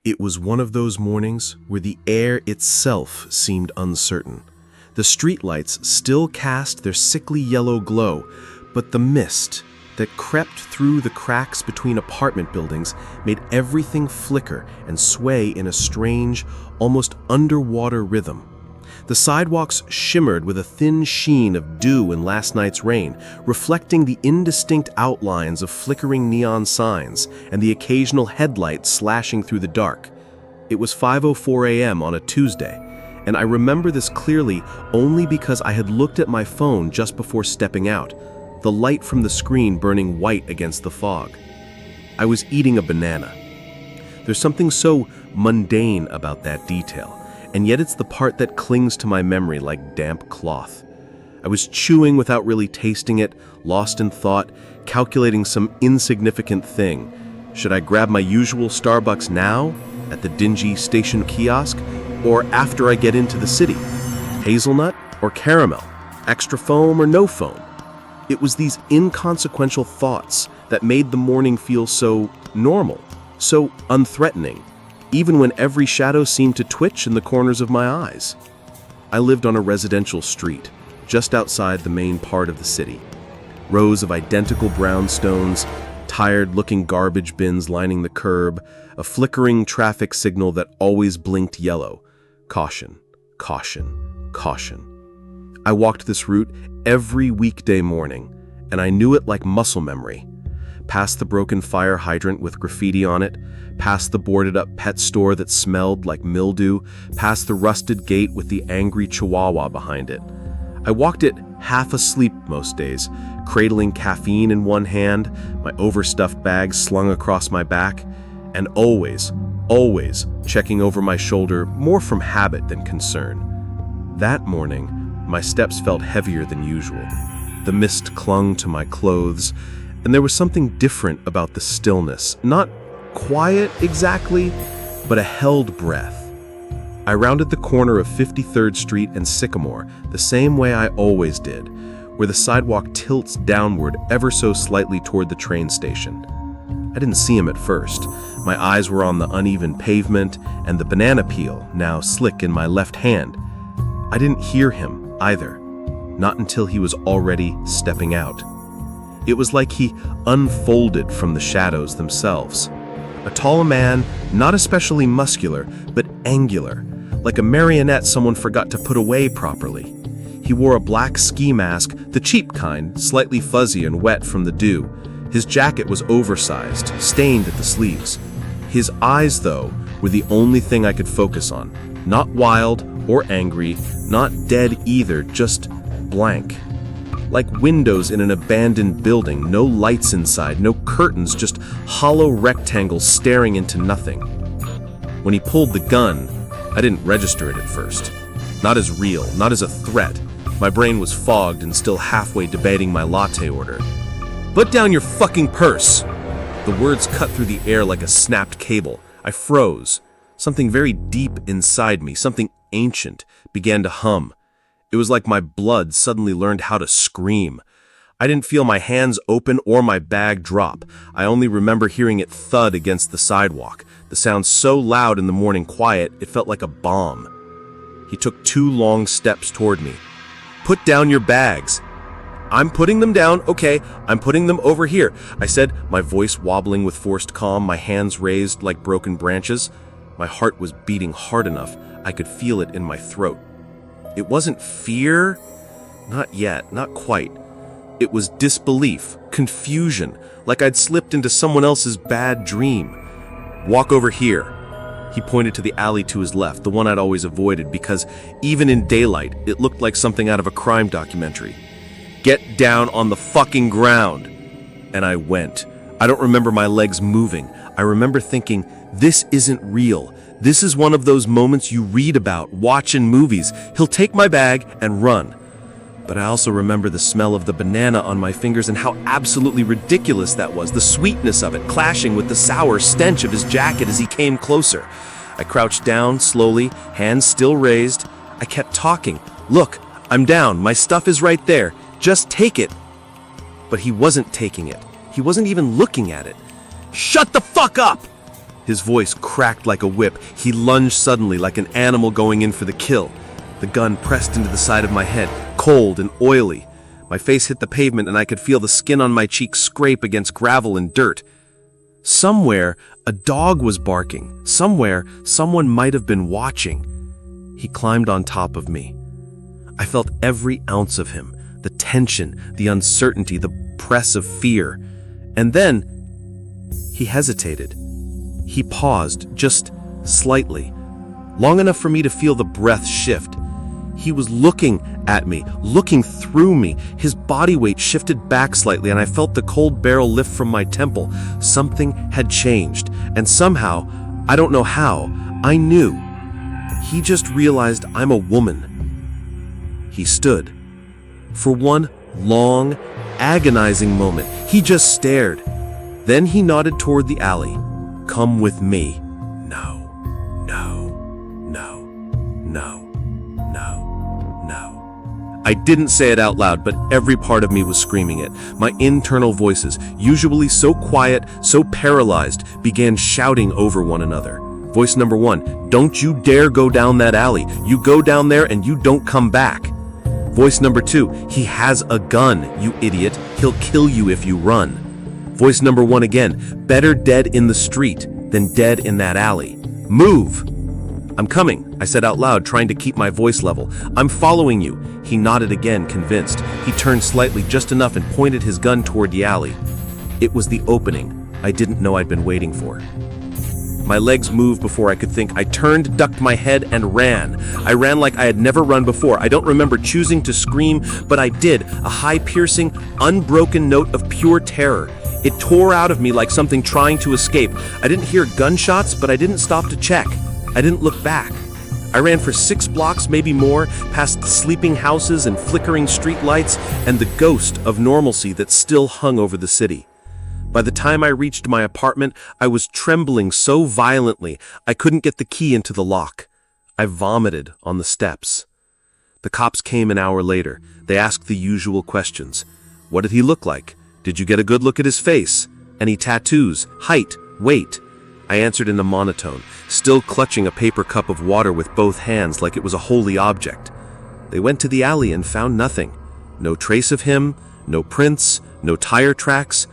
It was one of those mornings where the air itself seemed uncertain. The streetlights still cast their sickly yellow glow, but the mist that crept through the cracks between apartment buildings made everything flicker and sway in a strange, almost underwater rhythm. The sidewalks shimmered with a thin sheen of dew in last night's rain, reflecting the indistinct outlines of flickering neon signs and the occasional headlight slashing through the dark. It was 5:04 a.m. on a Tuesday, and I remember this clearly only because I had looked at my phone just before stepping out, the light from the screen burning white against the fog. I was eating a banana. There's something so mundane about that detail, and yet it's the part that clings to my memory like damp cloth. I was chewing without really tasting it, lost in thought, calculating some insignificant thing. Should I grab my usual Starbucks now, at the dingy station kiosk, or after I get into the city? Hazelnut or caramel? Extra foam or no foam? It was these inconsequential thoughts that made the morning feel so normal, so unthreatening, even when every shadow seemed to twitch in the corners of my eyes. I lived on a residential street, just outside the main part of the city. Rows of identical brownstones, tired-looking garbage bins lining the curb, a flickering traffic signal that always blinked yellow. Caution, caution, caution. I walked this route every weekday morning, and I knew it like muscle memory. Past the broken fire hydrant with graffiti on it, past the boarded-up pet store that smelled like mildew, past the rusted gate with the angry chihuahua behind it. I walked it half asleep most days, cradling caffeine in one hand, my overstuffed bag slung across my back, and always checking over my shoulder more from habit than concern. That morning, my steps felt heavier than usual. The mist clung to my clothes, and there was something different about the stillness. Not quiet exactly, but a held breath. I rounded the corner of 53rd Street and Sycamore the same way I always did, where the sidewalk tilts downward ever so slightly toward the train station. I didn't see him at first. My eyes were on the uneven pavement and the banana peel, now slick in my left hand. I didn't hear him either, not until he was already stepping out. It was like he unfolded from the shadows themselves. A tall man, not especially muscular, but angular, like a marionette someone forgot to put away properly. He wore a black ski mask, the cheap kind, slightly fuzzy and wet from the dew. His jacket was oversized, stained at the sleeves. His eyes, though, were the only thing I could focus on. Not wild or angry, not dead either, just blank. Like windows in an abandoned building, no lights inside, no curtains, just hollow rectangles staring into nothing. When he pulled the gun, I didn't register it at first. Not as real, not as a threat. My brain was fogged and still halfway debating my latte order. "Put down your fucking purse!" The words cut through the air like a snapped cable. I froze. Something very deep inside me, something ancient, began to hum. It was like my blood suddenly learned how to scream. I didn't feel my hands open or my bag drop. I only remember hearing it thud against the sidewalk. The sound so loud in the morning quiet, it felt like a bomb. He took 2 long steps toward me. "Put down your bags." "I'm putting them down, okay, I'm putting them over here," I said, my voice wobbling with forced calm, my hands raised like broken branches. My heart was beating hard enough, I could feel it in my throat. It wasn't fear. Not yet, not quite. It was disbelief, confusion, like I'd slipped into someone else's bad dream. "Walk over here." He pointed to the alley to his left, the one I'd always avoided because, even in daylight, it looked like something out of a crime documentary. "Get down on the fucking ground." And I went. I don't remember my legs moving. I remember thinking, this isn't real. This is one of those moments you read about, watch in movies. He'll take my bag and run. But I also remember the smell of the banana on my fingers and how absolutely ridiculous that was, the sweetness of it clashing with the sour stench of his jacket as he came closer. I crouched down slowly, hands still raised. I kept talking. "Look, I'm down, my stuff is right there. Just take it." But he wasn't taking it. He wasn't even looking at it. "Shut the fuck up!" His voice cracked like a whip. He lunged suddenly like an animal going in for the kill. The gun pressed into the side of my head, cold and oily. My face hit the pavement and I could feel the skin on my cheek scrape against gravel and dirt. Somewhere, a dog was barking. Somewhere, someone might have been watching. He climbed on top of me. I felt every ounce of him, the tension, the uncertainty, the press of fear. And then, he hesitated. He paused, just slightly, long enough for me to feel the breath shift. He was looking at me, looking through me. His body weight shifted back slightly, and I felt the cold barrel lift from my temple. Something had changed, and somehow, I don't know how, I knew. He just realized I'm a woman. He stood. For one long, agonizing moment, he just stared. Then he nodded toward the alley. "Come with me." No, no, no, no, no, no. I didn't say it out loud, but every part of me was screaming it. My internal voices, usually so quiet, so paralyzed, began shouting over one another. Voice number one, "Don't you dare go down that alley. You go down there and you don't come back." Voice number two, "He has a gun, you idiot. He'll kill you if you run." Voice number one again, "Better dead in the street than dead in that alley. Move." "I'm coming," I said out loud, trying to keep my voice level. "I'm following you." He nodded again, convinced. He turned slightly, just enough, and pointed his gun toward the alley. It was the opening I didn't know I'd been waiting for. My legs moved before I could think. I turned, ducked my head, and ran. I ran like I had never run before. I don't remember choosing to scream, but I did, a high, piercing, unbroken note of pure terror. It tore out of me like something trying to escape. I didn't hear gunshots, but I didn't stop to check. I didn't look back. I ran for 6 blocks, maybe more, past sleeping houses and flickering street lights, and the ghost of normalcy that still hung over the city. By the time I reached my apartment, I was trembling so violently I couldn't get the key into the lock. I vomited on the steps. The cops came an hour later. They asked the usual questions. What did he look like? Did you get a good look at his face? Any tattoos? Height? Weight? I answered in a monotone, still clutching a paper cup of water with both hands like it was a holy object. They went to the alley and found nothing. No trace of him, no prints, no tire tracks,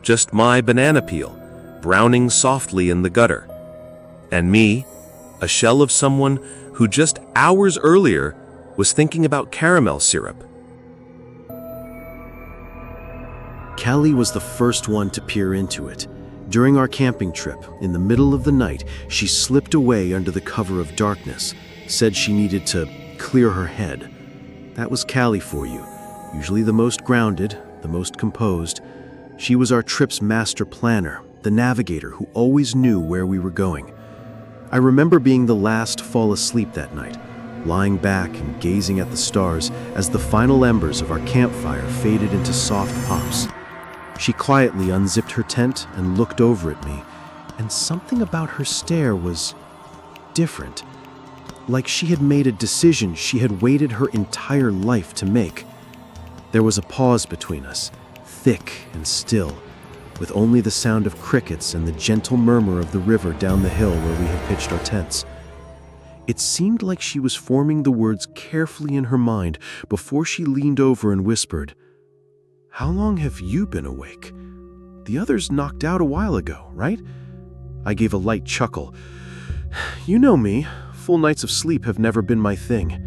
just my banana peel, browning softly in the gutter. And me, a shell of someone who just hours earlier was thinking about caramel syrup. Callie was the first one to peer into it. During our camping trip, in the middle of the night, she slipped away under the cover of darkness, said she needed to clear her head. That was Callie for you, usually the most grounded, the most composed. She was our trip's master planner, the navigator who always knew where we were going. I remember being the last to fall asleep that night, lying back and gazing at the stars as the final embers of our campfire faded into soft pops. She quietly unzipped her tent and looked over at me, and something about her stare was different. Like she had made a decision she had waited her entire life to make. There was a pause between us, thick and still, with only the sound of crickets and the gentle murmur of the river down the hill where we had pitched our tents. It seemed like she was forming the words carefully in her mind before she leaned over and whispered, "How long have you been awake? The others knocked out a while ago, right?" I gave a light chuckle. "You know me, full nights of sleep have never been my thing."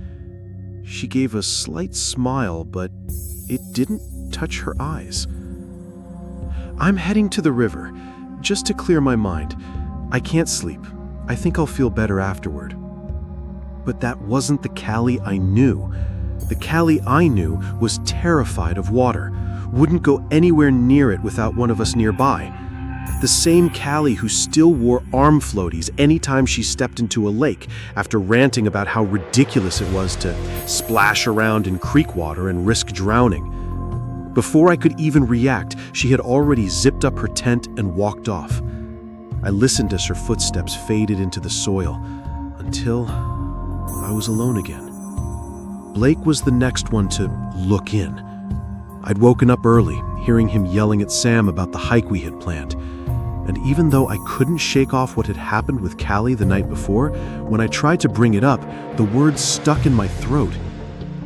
She gave a slight smile, but it didn't touch her eyes. "I'm heading to the river, just to clear my mind. I can't sleep. I think I'll feel better afterward." But that wasn't the Callie I knew. The Callie I knew was terrified of water, wouldn't go anywhere near it without one of us nearby. The same Callie who still wore arm floaties anytime she stepped into a lake after ranting about how ridiculous it was to splash around in creek water and risk drowning. Before I could even react, she had already zipped up her tent and walked off. I listened as her footsteps faded into the soil, until I was alone again. Blake was the next one to look in. I'd woken up early, hearing him yelling at Sam about the hike we had planned. And even though I couldn't shake off what had happened with Callie the night before, when I tried to bring it up, the words stuck in my throat.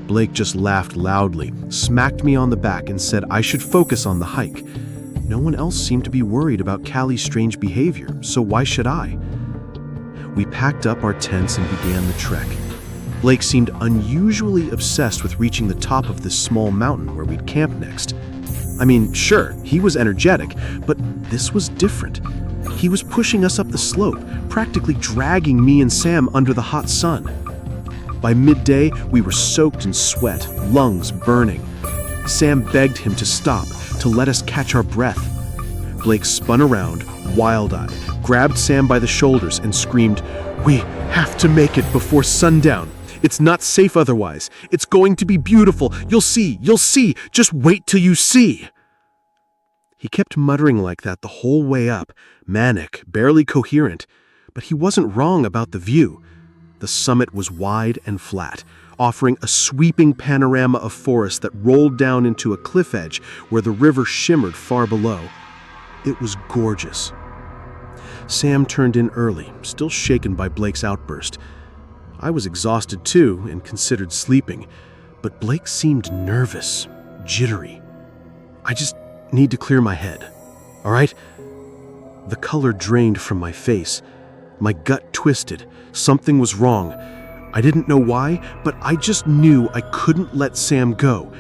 Blake just laughed loudly, smacked me on the back, and said I should focus on the hike. No one else seemed to be worried about Callie's strange behavior, so why should I? We packed up our tents and began the trek. Blake seemed unusually obsessed with reaching the top of this small mountain where we'd camp next. I mean, sure, he was energetic, but this was different. He was pushing us up the slope, practically dragging me and Sam under the hot sun. By midday, we were soaked in sweat, lungs burning. Sam begged him to stop, to let us catch our breath. Blake spun around, wild-eyed, grabbed Sam by the shoulders and screamed, "We have to make it before sundown. It's not safe otherwise. It's going to be beautiful. You'll see, just wait till you see." He kept muttering like that the whole way up, manic, barely coherent. But he wasn't wrong about the view. The summit was wide and flat, offering a sweeping panorama of forest that rolled down into a cliff edge where the river shimmered far below. It was gorgeous. Sam turned in early, still shaken by Blake's outburst. I was exhausted too and considered sleeping, but Blake seemed nervous, jittery. "I just need to clear my head, all right?" The color drained from my face. My gut twisted. Something was wrong. I didn't know why, but I just knew I couldn't let Sam go.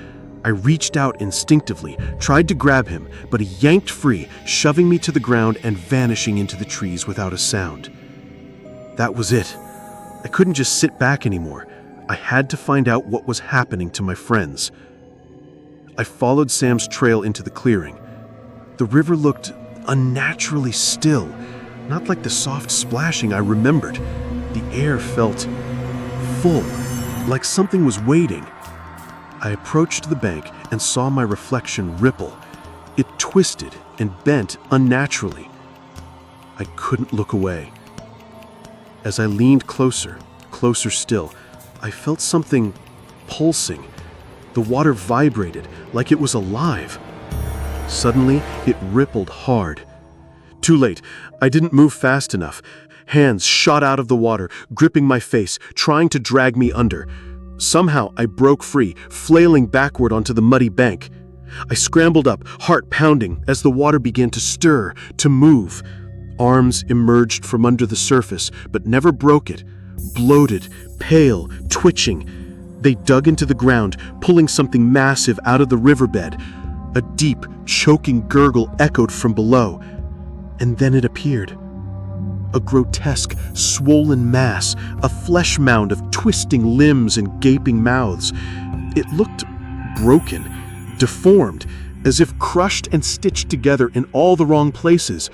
I reached out instinctively, tried to grab him, but he yanked free, shoving me to the ground and vanishing into the trees without a sound. That was it. I couldn't just sit back anymore. I had to find out what was happening to my friends. I followed Sam's trail into the clearing. The river looked unnaturally still, not like the soft splashing I remembered. The air felt full, like something was waiting. I approached the bank and saw my reflection ripple. It twisted and bent unnaturally. I couldn't look away. As I leaned closer still, I felt something pulsing. The water vibrated like it was alive. Suddenly, it rippled hard. Too late. I didn't move fast enough. Hands shot out of the water, gripping my face, trying to drag me under. Somehow, I broke free, flailing backward onto the muddy bank. I scrambled up, heart pounding, as the water began to stir, to move. Arms emerged from under the surface, but never broke it. Bloated, pale, twitching. They dug into the ground, pulling something massive out of the riverbed. A deep, choking gurgle echoed from below. And then it appeared. A grotesque, swollen mass, a flesh mound of twisting limbs and gaping mouths. It looked broken, deformed, as if crushed and stitched together in all the wrong places.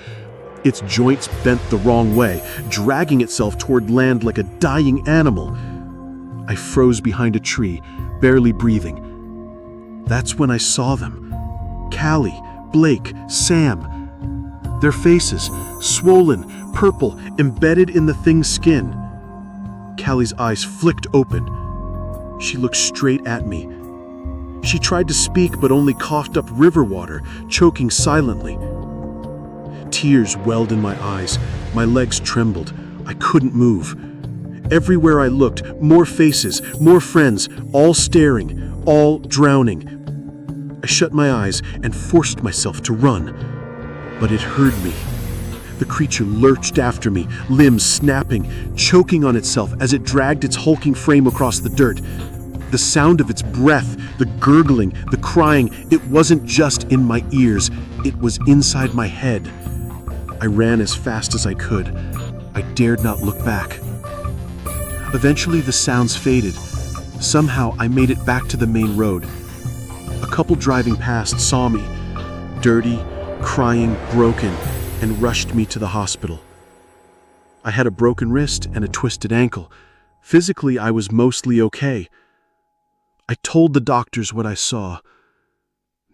Its joints bent the wrong way, dragging itself toward land like a dying animal. I froze behind a tree, barely breathing. That's when I saw them. Callie, Blake, Sam. Their faces, swollen, purple, embedded in the thing's skin. Callie's eyes flicked open. She looked straight at me. She tried to speak but only coughed up river water, choking silently. Tears welled in my eyes. My legs trembled. I couldn't move. Everywhere I looked, more faces, more friends, all staring, all drowning. I shut my eyes and forced myself to run. But it heard me. The creature lurched after me, limbs snapping, choking on itself as it dragged its hulking frame across the dirt. The sound of its breath, the gurgling, the crying, it wasn't just in my ears, it was inside my head. I ran as fast as I could. I dared not look back. Eventually the sounds faded. Somehow I made it back to the main road. A couple driving past saw me, dirty, crying, broken, and rushed me to the hospital. I had a broken wrist and a twisted ankle. Physically, I was mostly okay. I told the doctors what I saw.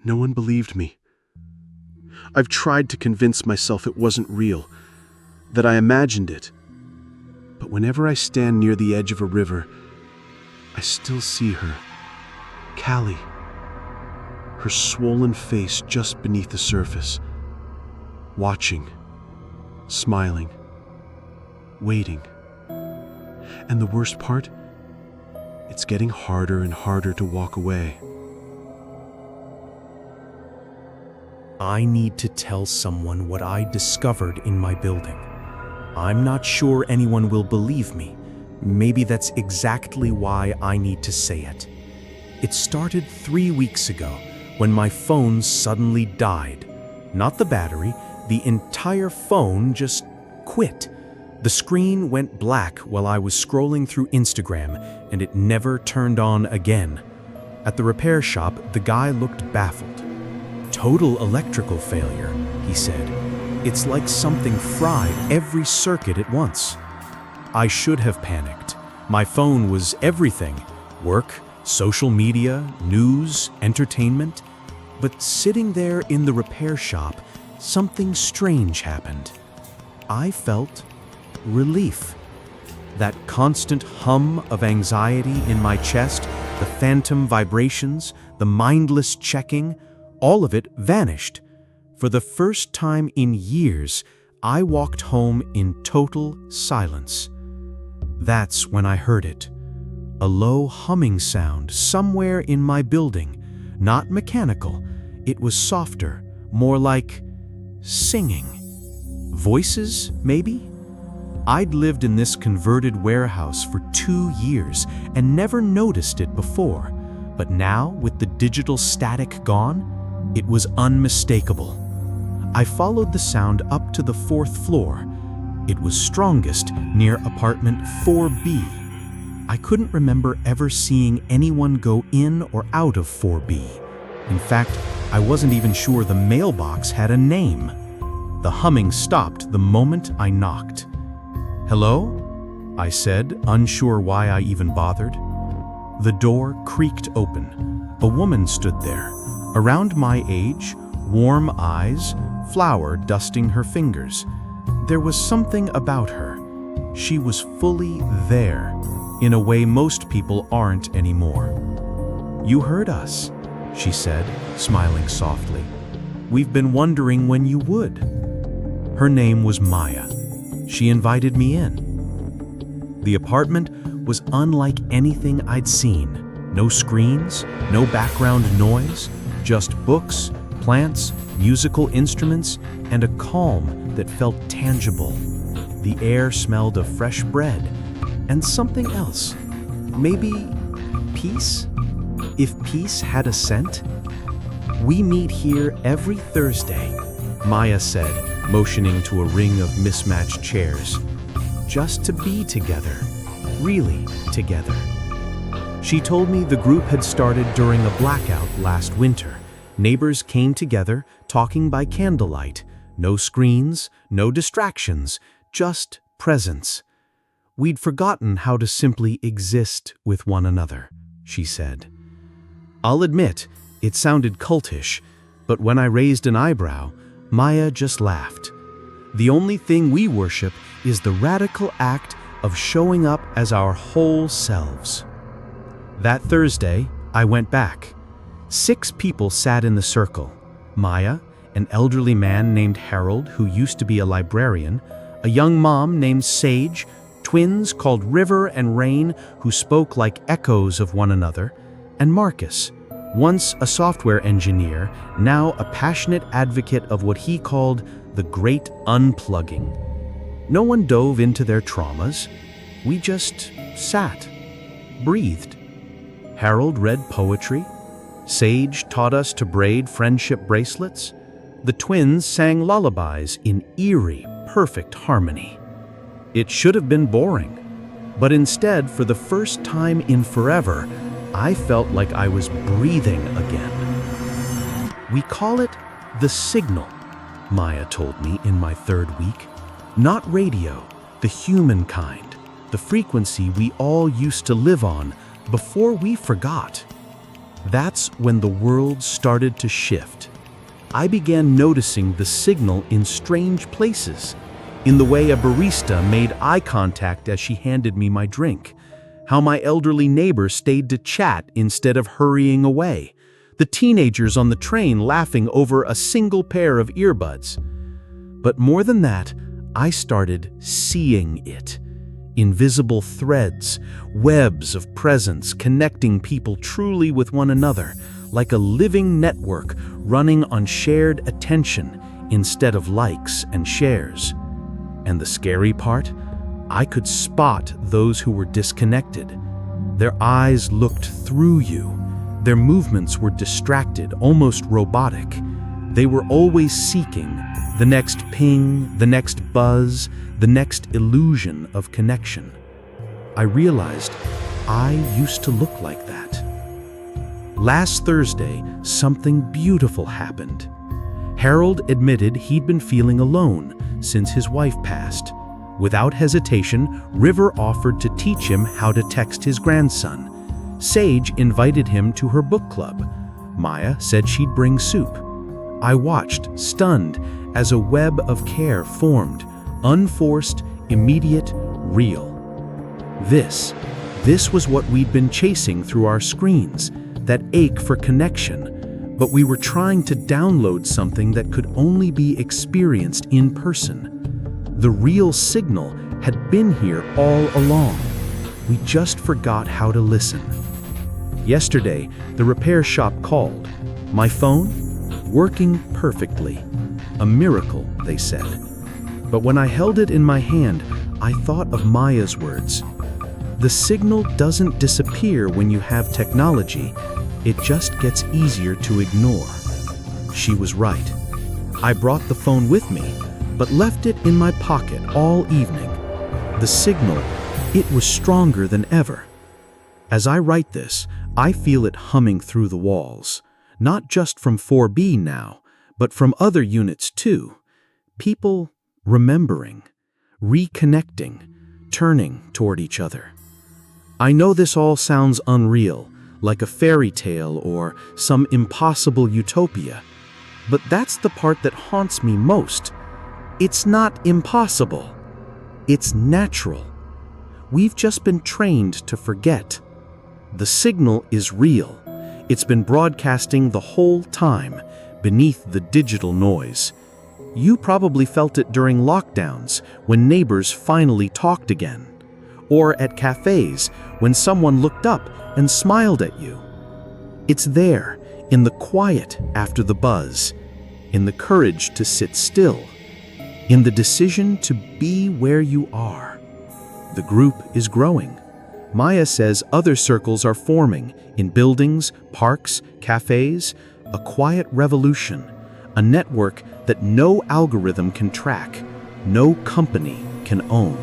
No one believed me. I've tried to convince myself it wasn't real, that I imagined it. But whenever I stand near the edge of a river, I still see her, Callie, her swollen face just beneath the surface, watching, smiling, waiting. And the worst part? It's getting harder and harder to walk away. I need to tell someone what I discovered in my building. I'm not sure anyone will believe me. Maybe that's exactly why I need to say it. It started 3 weeks ago when my phone suddenly died. Not the battery, the entire phone just quit. The screen went black while I was scrolling through Instagram, and it never turned on again. At the repair shop, the guy looked baffled. "Total electrical failure," he said. "It's like something fried every circuit at once." I should have panicked. My phone was everything: work, social media, news, entertainment. But sitting there in the repair shop, something strange happened. I felt relief. That constant hum of anxiety in my chest, the phantom vibrations, the mindless checking, all of it vanished. For the first time in years, I walked home in total silence. That's when I heard it. A low humming sound somewhere in my building, not mechanical. It was softer, more like singing. Voices, maybe? I'd lived in this converted warehouse for 2 years and never noticed it before. But now, with the digital static gone, it was unmistakable. I followed the sound up to the 4th floor. It was strongest near apartment 4B. I couldn't remember ever seeing anyone go in or out of 4B. In fact, I wasn't even sure the mailbox had a name. The humming stopped the moment I knocked. "Hello?" I said, unsure why I even bothered. The door creaked open. A woman stood there, around my age, warm eyes, flour dusting her fingers. There was something about her. She was fully there, in a way most people aren't anymore. "You heard us," she said, smiling softly. "We've been wondering when you would." Her name was Maya. She invited me in. The apartment was unlike anything I'd seen. No screens, no background noise, just books, plants, musical instruments, and a calm that felt tangible. The air smelled of fresh bread and something else. Maybe peace? If peace had a scent? "We meet here every Thursday," Maya said, motioning to a ring of mismatched chairs. "Just to be together, really together." She told me the group had started during a blackout last winter. Neighbors came together, talking by candlelight. No screens, no distractions, just presence. "We'd forgotten how to simply exist with one another," she said. I'll admit, it sounded cultish, but when I raised an eyebrow, Maya just laughed. "The only thing we worship is the radical act of showing up as our whole selves." That Thursday, I went back. 6 people sat in the circle. Maya, an elderly man named Harold who used to be a librarian, a young mom named Sage, twins called River and Rain who spoke like echoes of one another, and Marcus, once a software engineer, now a passionate advocate of what he called the great unplugging. No one dove into their traumas. We just sat, breathed. Harold read poetry. Sage taught us to braid friendship bracelets. The twins sang lullabies in eerie, perfect harmony. It should have been boring, but instead, for the first time in forever, I felt like I was breathing again. "We call it the signal," Maya told me in my 3rd week. "Not radio, the human kind, the frequency we all used to live on before we forgot." That's when the world started to shift. I began noticing the signal in strange places, in the way a barista made eye contact as she handed me my drink, how my elderly neighbor stayed to chat instead of hurrying away, the teenagers on the train laughing over a single pair of earbuds. But more than that, I started seeing it. Invisible threads, webs of presence connecting people truly with one another, like a living network running on shared attention instead of likes and shares. And the scary part? I could spot those who were disconnected. Their eyes looked through you. Their movements were distracted, almost robotic. They were always seeking the next ping, the next buzz, the next illusion of connection. I realized I used to look like that. Last Thursday, something beautiful happened. Harold admitted he'd been feeling alone since his wife passed. Without hesitation, River offered to teach him how to text his grandson. Sage invited him to her book club. Maya said she'd bring soup. I watched, stunned, as a web of care formed, unforced, immediate, real. This was what we'd been chasing through our screens, that ache for connection, but we were trying to download something that could only be experienced in person. The real signal had been here all along. We just forgot how to listen. Yesterday, the repair shop called. My phone? Working perfectly. A miracle, they said. But when I held it in my hand, I thought of Maya's words. The signal doesn't disappear when you have technology, it just gets easier to ignore. She was right. I brought the phone with me, but left it in my pocket all evening. The signal, it was stronger than ever. As I write this, I feel it humming through the walls, not just from 4B now, but from other units too. People remembering, reconnecting, turning toward each other. I know this all sounds unreal, like a fairy tale or some impossible utopia, but that's the part that haunts me most. It's not impossible. It's natural. We've just been trained to forget. The signal is real. It's been broadcasting the whole time, beneath the digital noise. You probably felt it during lockdowns, when neighbors finally talked again. Or at cafes, when someone looked up and smiled at you. It's there, in the quiet after the buzz, in the courage to sit still, in the decision to be where you are. The group is growing. Maya says other circles are forming in buildings, parks, cafes, a quiet revolution, a network that no algorithm can track, no company can own.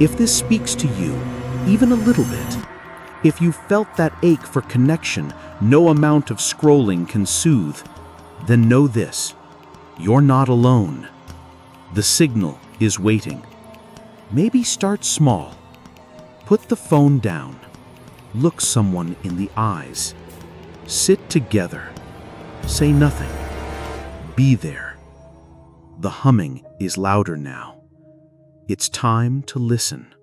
If this speaks to you, even a little bit, if you felt that ache for connection no amount of scrolling can soothe, then know this: you're not alone. The signal is waiting. Maybe start small. Put the phone down. Look someone in the eyes. Sit together. Say nothing. Be there. The humming is louder now. It's time to listen.